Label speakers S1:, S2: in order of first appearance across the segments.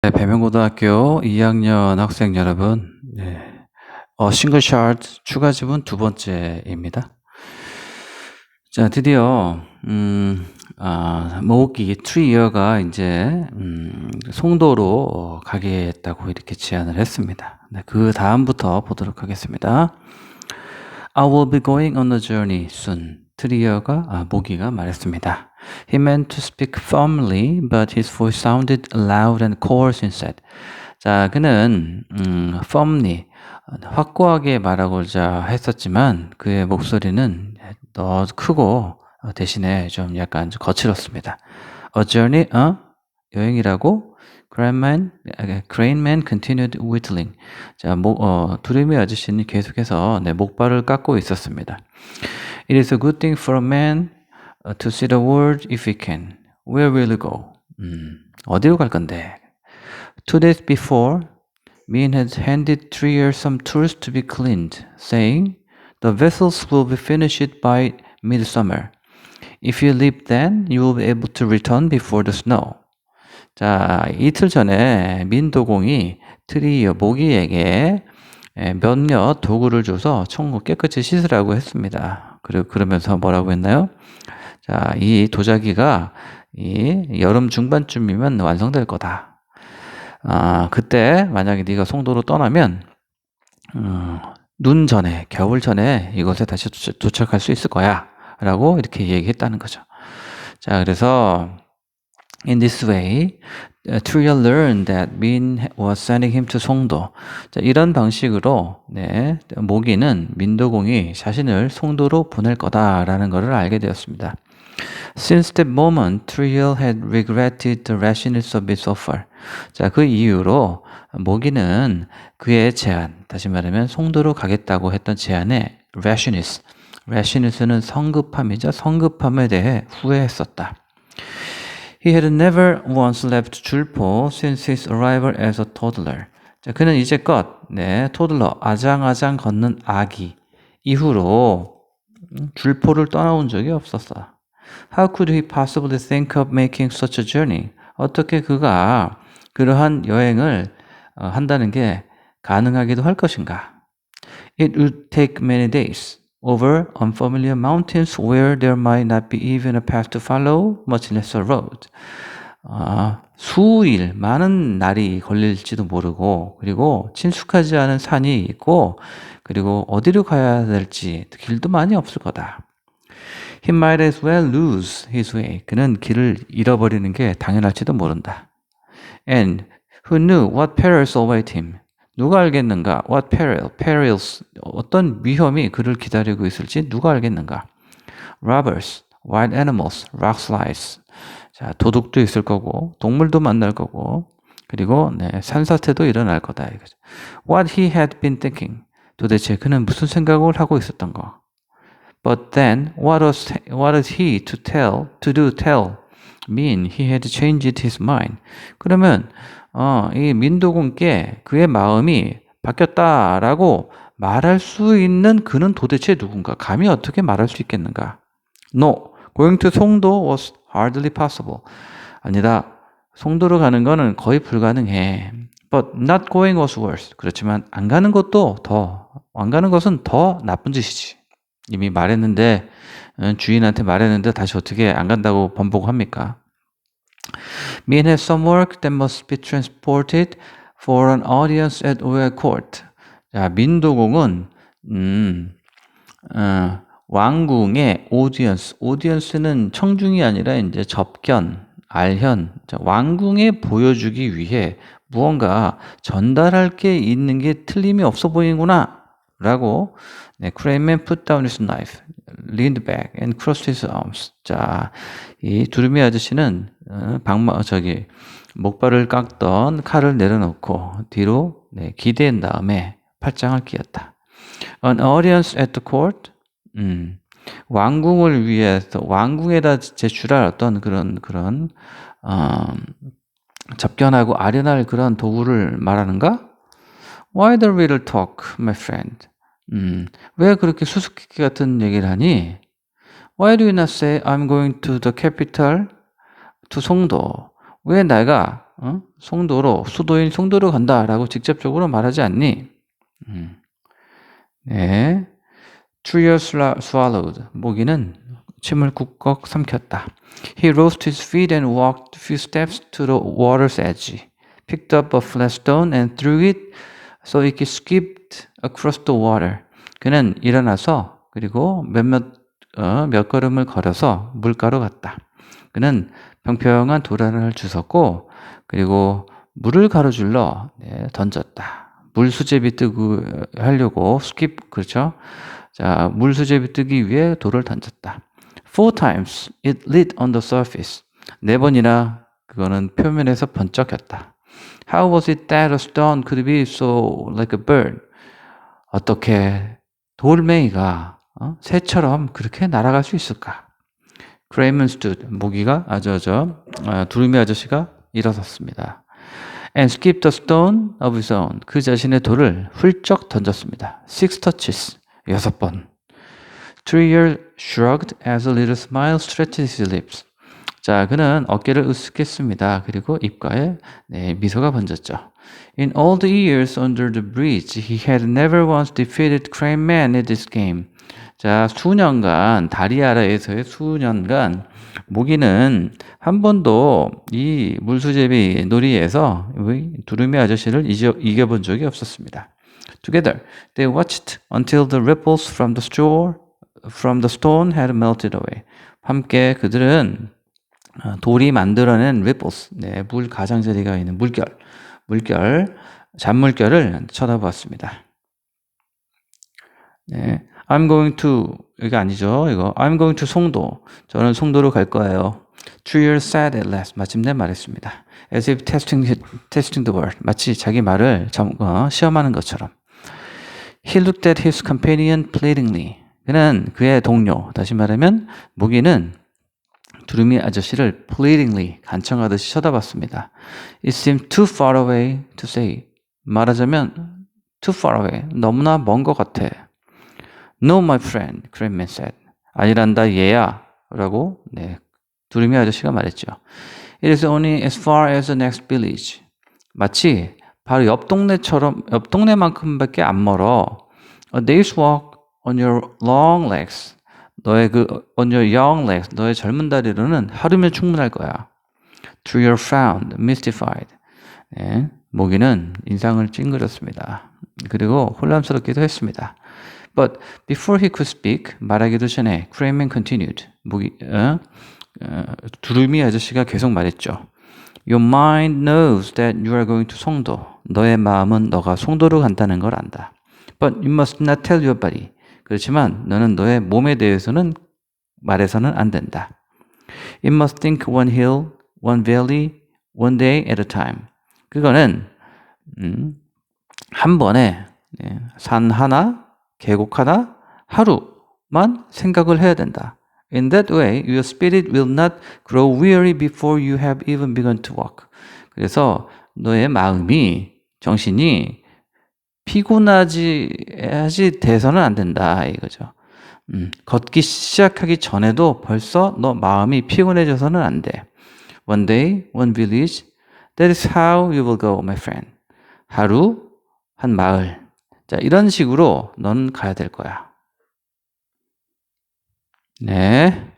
S1: 네, 배명고등학교 2학년 학생 여러분, 싱글 차트 추가 지문 두 번째입니다. 자, 드디어 모기 트리어가 이제 송도로 가겠다고 이렇게 제안을 했습니다. 네, 그 다음부터 보도록 하겠습니다. I will be going on a journey soon. 트리어가 모기가 말했습니다. He meant to speak firmly, but his voice sounded loud and coarse instead. 자, 그는 firmly 확고하게 말하고자 했었지만 그의 목소리는 더 크고 대신에 좀 약간 거칠었습니다. A journey, 여행이라고? Crane Man continued whittling. 자, 두루미 아저씨는 계속해서 목발을 깎고 있었습니다. It is a good thing for a man to see the world if he can. Where will you go? 어디로 갈 건데? 2 days before, Min had handed Trier some tools to be cleaned, saying, "The vessels will be finished by midsummer. If you leave then, you will be able to return before the snow." 자, 이틀 전에 민도공이 트리어 모기에게 몇몇 도구를 줘서 청구 깨끗이 씻으라고 했습니다. 그러면서 뭐라고 했나요? 자, 이 도자기가 이 여름 중반쯤이면 완성될 거다. 그때 만약에 네가 송도로 떠나면 눈 전에, 겨울 전에 이곳에 다시 도착할 수 있을 거야 라고 이렇게 얘기했다는 거죠. 자, 그래서 In this way, Trier learned that Min was sending him to 송도. 자, 이런 방식으로 모기는 민도공이 자신을 송도로 보낼 거다라는 것을 알게 되었습니다. Since that moment, Trier had regretted the rashness of his offer. 자, 그 이후로 모기는 그의 제안, 다시 말하면 송도로 가겠다고 했던 제안에 rashness는 성급함이죠. 성급함에 대해 후회했었다. He had never once left 줄포 since his arrival as a toddler. 자, 그는 이제껏 토들러, 아장아장 걷는 아기 이후로 줄포를 떠나온 적이 없었어. How could he possibly think of making such a journey? 어떻게 그가 그러한 여행을 한다는 게 가능하기도 할 것인가? It would take many days over unfamiliar mountains where there might not be even a path to follow, much less a road. 수일, 많은 날이 걸릴지도 모르고, 그리고 친숙하지 않은 산이 있고, 그리고 어디로 가야 될지 길도 많이 없을 거다. He might as well lose his way. 그는 길을 잃어버리는 게 당연할지도 모른다. And who knew what perils await him? 누가 알겠는가? What perils, 어떤 위험이 그를 기다리고 있을지 누가 알겠는가? Robbers, wild animals, rock slides. 자, 도둑도 있을 거고, 동물도 만날 거고, 그리고 산사태도 일어날 거다. 이거죠. What he had been thinking. 도대체 그는 무슨 생각을 하고 있었던가? But then, what was he to tell Min he had changed his mind? 그러면 이 민도군께 그의 마음이 바뀌었다라고 말할 수 있는 그는 도대체 누군가? 감히 어떻게 말할 수 있겠는가? No, going to 송도 was hardly possible. 아니다, 송도로 가는 거는 거의 불가능해. But not going was worse. 그렇지만 안 가는 것은 더 나쁜 짓이지. 이미 말했는데, 주인한테 말했는데 다시 어떻게 안 간다고 번복합니까? Min has some work that must be transported for an audience at Royal Court. 자, 민도공은 왕궁의 오디언스는 청중이 아니라 이제 접견, 알현, 자, 왕궁에 보여주기 위해 무언가 전달할 게 있는 게 틀림이 없어 보이는구나 라고 Crane Man put down his knife, leaned back and crossed his arms. 자, 이 두루미 아저씨는 목발을 깎던 칼을 내려놓고 뒤로 기댄 다음에 팔짱을 끼었다. An audience at the court. 왕궁을 위해서 왕궁에다 제출할 어떤 그런 접견하고 아련할 그런 도구를 말하는가? Why the little talk, my friend? 왜 그렇게 수수께끼 같은 얘기를 하니? Why do you not say I'm going to the capital, to 송도? 왜 내가 송도로 수도인 송도로 간다라고 직접적으로 말하지 않니? 네. Trier swallowed. 모기는 침을 꾹꾹 삼켰다. He rose to his feet and walked a few steps to the water's edge. Picked up a flat stone and threw it so it could skip across the water. 그는 일어나서 그리고 몇 걸음을 걸어서 물가로 갔다. 그는 평평한 도란을 주웠고 그리고 물을 가로질러 던졌다. 물수제비 뜨고 하려고 skip 그렇죠? 자, 물수제비 뜨기 위해 돌을 던졌다. 4 times it lit on the surface. 4번이나 그거는 표면에서 번쩍였다. How was it that a stone could be so like a bird? 어떻게 돌멩이가 새처럼 그렇게 날아갈 수 있을까? Craven stood. 모기가 두루미 아저씨가 일어섰습니다. And skipped a stone of his own. 그 자신의 돌을 훌쩍 던졌습니다. 6 touches. 6번. Trier shrugged as a little smile stretched his lips. 자, 그는 어깨를 으쓱했습니다. 그리고 입가에 미소가 번졌죠. In all the years under the bridge, he had never once defeated Crane Man at this game. 자, 수년간 다리 아래에서의 수년간 모기는 한 번도 이 물수제비 놀이에서 두루미 아저씨를 이겨본 적이 없었습니다. Together, they watched until the ripples from the stone had melted away. 함께 그들은 돌이 만들어낸 ripples, 물 가장자리가 있는 잔물결을 쳐다보았습니다. 네, I'm going to 이게 아니죠. 이거 I'm going to 송도. 저는 송도로 갈 거예요. Trier said at last. 마침내 말했습니다. As if testing the word. 마치 자기 말을 시험하는 것처럼. He looked at his companion pleadingly. 그는 그의 동료, 다시 말하면 모기는 두루미 아저씨를 pleadingly, 간청하듯이 쳐다봤습니다. It seemed too far away to say. 말하자면 too far away, 너무나 먼 것 같아. No, my friend, Crane said. 아니란다, 얘야. 라고 두루미 아저씨가 말했죠. It is only as far as the next village. 마치 바로 옆 동네만큼밖에 안 멀어. A day's walk on your long legs. on your young legs. 너의 젊은 다리로는 하루면 충분할 거야. Trier frowned, mystified. 모기는 인상을 찡그렸습니다. 그리고 혼란스럽기도 했습니다. But before he could speak, 말하기도 전에 Crane continued. 두루미 아저씨가 계속 말했죠. Your mind knows that you are going to 송도. 너의 마음은 너가 송도로 간다는 걸 안다. But you must not tell your body. 그렇지만 너는 너의 몸에 대해서는 말해서는 안 된다. It must think one hill, one valley, one day at a time. 그거는 한 번에 산 하나, 계곡 하나, 하루만 생각을 해야 된다. In that way, your spirit will not grow weary before you have even begun to walk. 그래서 너의 마음이, 정신이 피곤하지 돼서는 안 된다 이거죠. 걷기 시작하기 전에도 벌써 너 마음이 피곤해져서는 안 돼. One day, one village. That is how you will go, my friend. 하루, 한 마을. 자, 이런 식으로 넌 가야 될 거야. 네.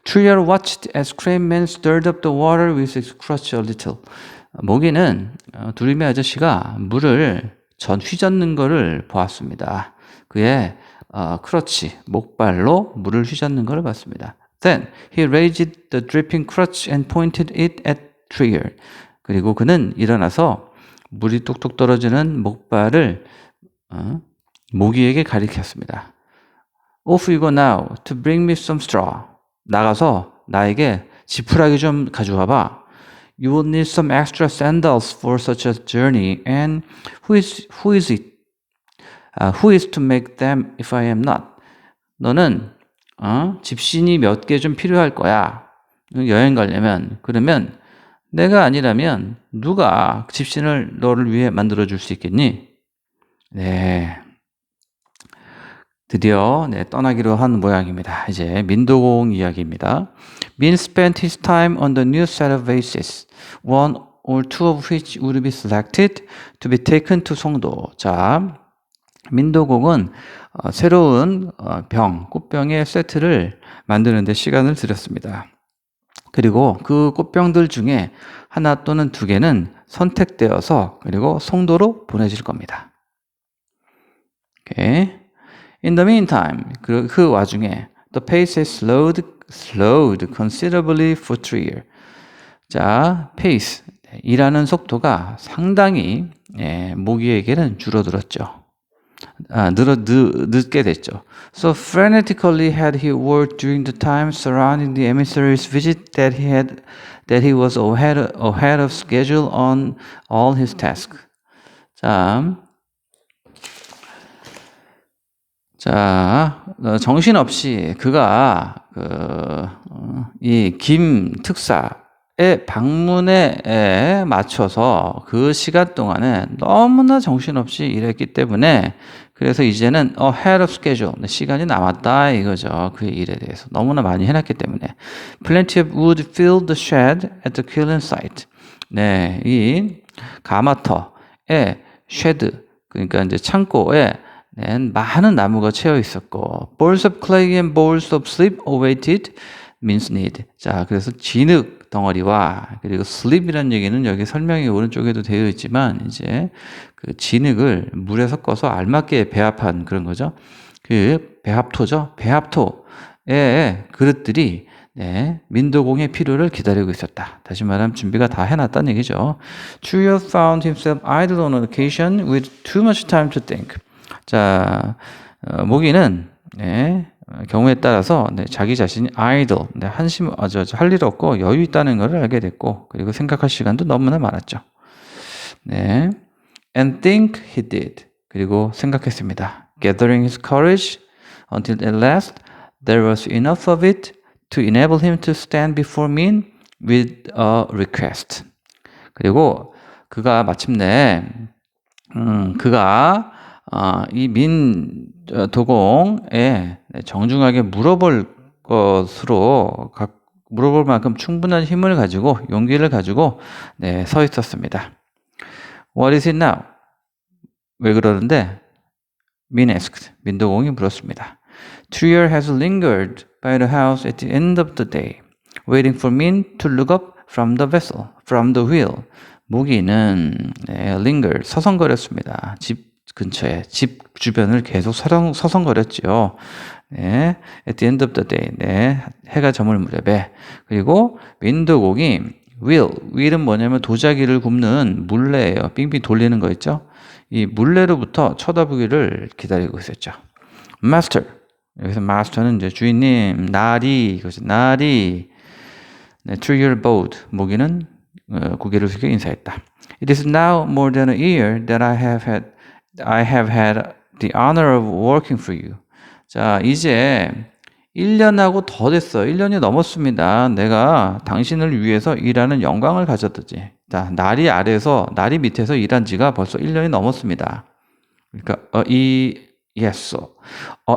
S1: Trier watched as Crane Man stirred up the water with his crutch a little. 모기는 두루미 아저씨가 물을 휘젓는 것을 보았습니다. 그의 크러치, 목발로 물을 휘젓는 것을 봤습니다. Then he raised the dripping crutch and pointed it at Trier. 그리고 그는 일어나서 물이 뚝뚝 떨어지는 목발을 모기에게 가리켰습니다. Off you go now to bring me some straw. 나가서 나에게 지푸라기 좀 가져와 봐. You will need some extra sandals for such a journey. And who is it? Who is to make them if I am not? 너는 집신이 몇 개 좀 필요할 거야. 여행 가려면. 그러면 내가 아니라면 누가 집신을 너를 위해 만들어 줄 수 있겠니? 네. 드디어 떠나기로 한 모양입니다. 이제 민도공 이야기입니다. Min spent his time on the new set of vases, one or two of which would be selected to be taken to 송도. 자, 민도공은 새로운 꽃병의 세트를 만드는 데 시간을 들였습니다. 그리고 그 꽃병들 중에 하나 또는 두 개는 선택되어서 그리고 송도로 보내질 겁니다. Okay. In the meantime, 그 와중에 the pace has slowed considerably for Trier. 자, pace, 일하는 속도가 상당히 모기에게는 줄어들었죠. 늦게 됐죠. So frenetically had he worked during the time surrounding the emissary's visit that he was ahead of schedule on all his tasks. 자, 정신없이 그가 이 김 특사의 방문에 맞춰서 그 시간 동안에 너무나 정신없이 일했기 때문에 그래서 이제는 ahead of schedule, 시간이 남았다 이거죠. 그 일에 대해서 너무나 많이 해놨기 때문에 plenty of wood filled the shed at the kiln site. 네, 이 가마터의 shed, 그러니까 이제 창고에 많은 나무가 채워 있었고 balls of clay and balls of slip awaited Min's need. 자, 그래서 진흙 덩어리와 그리고 slip이라는 얘기는 여기 설명이 오른쪽에도 되어 있지만 이제 그 진흙을 물에 섞어서 알맞게 배합한 그런 거죠. 그 배합토죠. 배합토의 그릇들이 민도공의 필요를 기다리고 있었다. 다시 말하면 준비가 다 해놨다는 얘기죠. Trier found himself idle on occasion with too much time to think. 자, 모기는 경우에 따라서 자기 자신이 idle, 한심, 할 일 없고 여유 있다는 것을 알게 됐고 그리고 생각할 시간도 너무나 많았죠. And think he did. 그리고 생각했습니다. Gathering his courage until at last there was enough of it to enable him to stand before Min with a request. 그리고 그가 마침내 이 민도공에 정중하게 물어볼 만큼 충분한 힘을 가지고 용기를 가지고 서 있었습니다. What is it now? 왜 그러는데? Min asked. 민도공이 물었습니다. Trier has lingered by the house at the end of the day, waiting for Min to look up from the wheel. 모기는 linger, 서성거렸습니다. 집 근처에, 집 주변을 계속 서성거렸죠. at the end of the day, 해가 저물 무렵에. 그리고 민도공이 wheel은 뭐냐면 도자기를 굽는 물레예요. 빙빙 돌리는 거 있죠. 이 물레로부터 쳐다보기를 기다리고 있었죠. Master, 여기서 master는 이제 주인님, 나리, 이것이 나리. Trier bowed, 모기는 고개를 숙여 인사했다. It is now more than a year that I have had the honor of working for you. 자, 이제 1년하고 더 됐어요. 1년이 넘었습니다. 내가 당신을 위해서 일하는 영광을 가졌지. 자, 나리 밑에서 일한 지가 벌써 1년이 넘었습니다. 그러니까,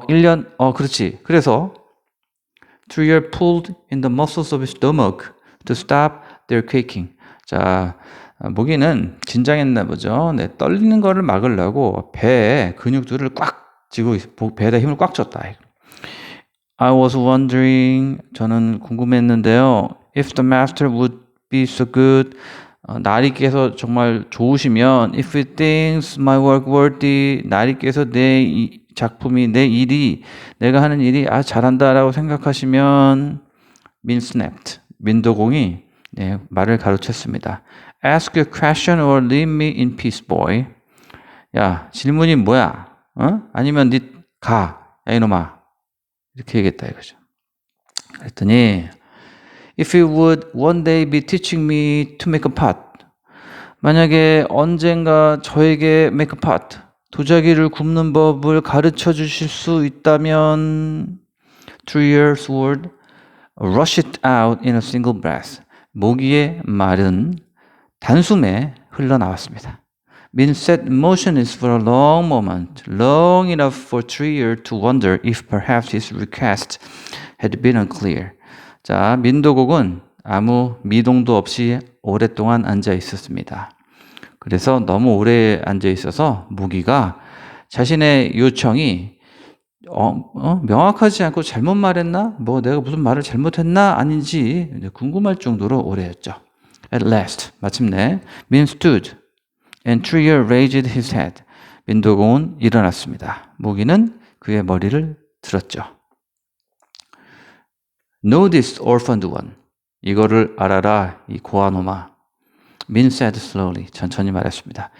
S1: 1년, 그렇지. 그래서, Trier pulled in the muscles of his stomach to stop their quaking. 자, 모기는 긴장했나 보죠. 떨리는 거를 막으려고 배에 근육들을 꽉 쥐고 배에다 힘을 꽉 줬다. I was wondering, 저는 궁금했는데요. If the master would be so good, 나리께서 정말 좋으시면, if he thinks my work worthy, 나리께서 내 작품이, 내가 하는 일이 잘한다라고 생각하시면, Min snapped. 민도공이 말을 가로챘습니다. Ask your question or leave me in peace, boy. 야, 질문이 뭐야? 아니면 니 가, 야 이놈아. 이렇게 얘기했다 이거죠. 그랬더니 If you would one day be teaching me to make a pot. 만약에 언젠가 저에게 make a pot, 도자기를 굽는 법을 가르쳐 주실 수 있다면 Trier's word rushed out in a single breath. 모기의 말은 단숨에 흘러나왔습니다. Min sat motionless for a long moment, long enough for Trier to wonder if perhaps his request had been unclear. 자, 민도곡은 아무 미동도 없이 오랫동안 앉아 있었습니다. 그래서 너무 오래 앉아 있어서 모기가 자신의 요청이 명확하지 않고 잘못 말했나? 뭐 내가 무슨 말을 잘못했나? 아닌지 궁금할 정도로 오래였죠. At last, 마침내 Min stood and Trier raised his head. 민도공은 일어났습니다. 모기는 그의 머리를 들었죠. Know this, orphaned one. 이거를 알아라, 이 고아놈아. Min said slowly. 천천히 말했습니다.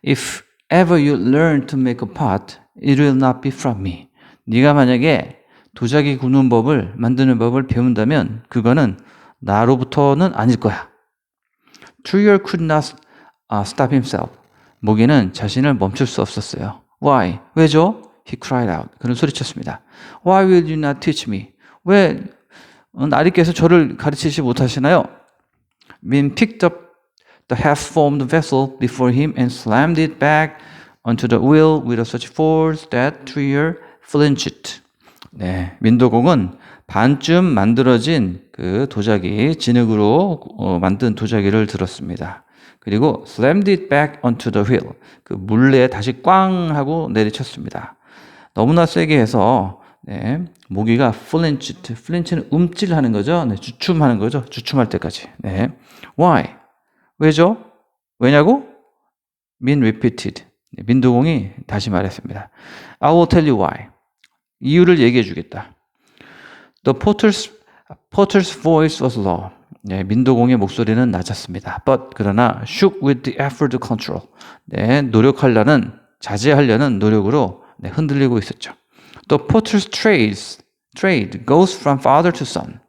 S1: If ever you learn to make a pot, it will not be from me. 네가 만약에 도자기 구는 법을, 만드는 법을 배운다면 그거는 나로부터는 아닐 거야. Trier could not stop himself. 모기는 자신을 멈출 수 없었어요. Why? 왜죠? He cried out. 그는 소리쳤습니다. Why will you not teach me? 왜 나리께서 저를 가르치지 못하시나요? Min picked up the half-formed vessel before him and slammed it back onto the wheel with such force that Trier flinched. 네, 민도공은 반쯤 만들어진 그 도자기, 진흙으로 만든 도자기를 들었습니다. 그리고 slammed it back onto the wheel. 그 물레에 다시 꽝 하고 내리쳤습니다. 너무나 세게 해서 네, 모기가 flinched. flinch는 움찔하는 거죠. 네, 주춤하는 거죠. 주춤할 때까지. 네. Why? 왜죠? 왜냐고? Min repeated. 민도공이 다시 말했습니다. I will tell you why. 이유를 얘기해 주겠다. The porter's voice was low. 네, 민도공의 목소리는 낮았습니다. But 그러나 shook with the effort to control. 네, 자제하려는 노력으로 네, 흔들리고 있었죠. The porter's trade goes from father to son.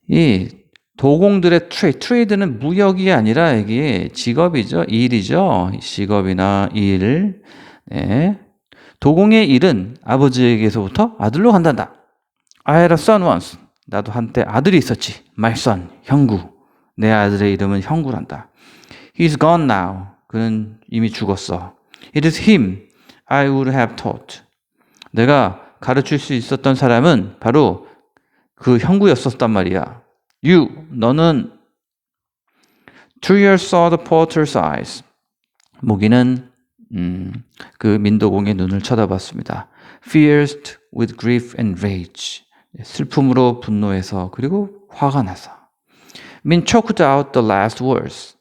S1: 이 도공들의 트레이드는 무역이 아니라 이게 직업이죠. 일이죠. 직업이나 일. 네. 도공의 일은 아버지에게서부터 아들로 간단다. I had a son once. 나도 한때 아들이 있었지. My son, 형구. 내 아들의 이름은 형구란다. He's gone now. 그는 이미 죽었어. It is him I would have taught. 내가 가르칠 수 있었던 사람은 바로 그 형구였었단 말이야. 너는 Trier saw the porter's eyes. 모기는 그 민도공의 눈을 쳐다봤습니다. Fierced with grief and rage. 슬픔으로 분노해서 그리고 화가 나서. Min choked out the last words.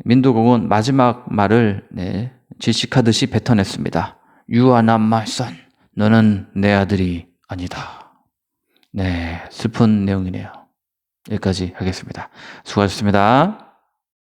S1: 민도공은 마지막 말을 질식하듯이 뱉어냈습니다. You are not my son. 너는 내 아들이 아니다. 네, 슬픈 내용이네요. 여기까지 하겠습니다. 수고하셨습니다.